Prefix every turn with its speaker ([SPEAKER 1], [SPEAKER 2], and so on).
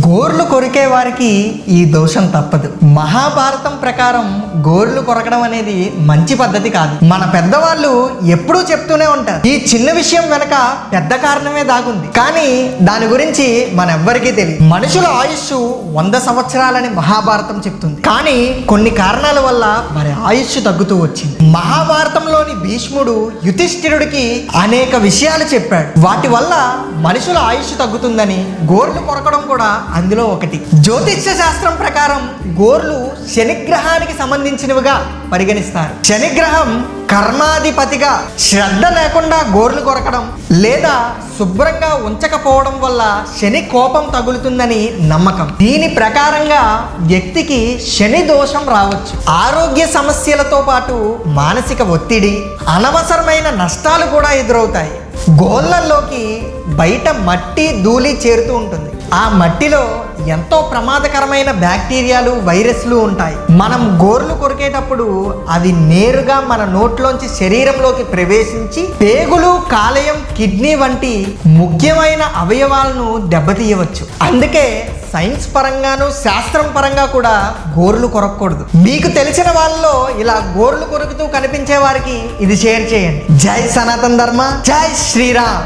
[SPEAKER 1] గోర్లు కొరికే వారికి ఈ దోషం తప్పదు. మహాభారతం ప్రకారం గోర్లు కొరకడం అనేది మంచి పద్ధతి కాదు. మన పెద్దవాళ్ళు ఎప్పుడూ చెప్తూనే ఉంటారు, ఈ చిన్న విషయం వెనక పెద్ద కారణమే దాగుంది. కానీ దాని గురించి మనెవ్వరికీ తెలియదు. మనుషుల ఆయుష్ 100 సంవత్సరాలని మహాభారతం చెప్తుంది. కానీ కొన్ని కారణాల వల్ల మరి ఆయుష్ తగ్గుతూ వచ్చింది. మహాభారతంలోని భీష్ముడు యుధిష్ఠిరుడికి అనేక విషయాలు చెప్పాడు. వాటి వల్ల మనుషుల ఆయుష్ తగ్గుతుందని గోర్లు కొరకడం కూడా అందులో ఒకటి. జ్యోతిష్య శాస్త్రం ప్రకారం గోర్లు శనిగ్రహానికి సంబంధించినవిగా పరిగణిస్తారు. శనిగ్రహం కర్మాధిపతిగా శ్రద్ధ లేకుండా గోర్లు కొరకడం లేదా శుభ్రంగా ఉంచకపోవడం వల్ల శని కోపం తగులుతుందని నమ్మకం. దీని ప్రకారంగా వ్యక్తికి శని దోషం రావచ్చు. ఆరోగ్య సమస్యలతో పాటు మానసిక ఒత్తిడి, అనవసరమైన నష్టాలు కూడా ఎదురవుతాయి. గోళ్ళల్లోకి బయట మట్టి ధూళి చేరుతూ ఉంటుంది. ఆ మట్టిలో ఎంతో ప్రమాదకరమైన బ్యాక్టీరియాలు, వైరస్లు ఉంటాయి. మనం గోర్లు కొరికేటప్పుడు అవి నేరుగా మన నోట్లోంచి శరీరంలోకి ప్రవేశించి పేగులు, కాలేయం, కిడ్నీ వంటి ముఖ్యమైన అవయవాలను దెబ్బతీయవచ్చు. అందుకే సైన్స్ పరంగాను శాస్త్రం పరంగా కూడా గోర్లు కొరకూడదు. మీకు తెలిసిన వాళ్ళలో ఇలా గోర్లు కొరుకుతూ కనిపించే వారికి ఇది షేర్ చేయండి. జై సనాతన ధర్మ, జై శ్రీరామ్.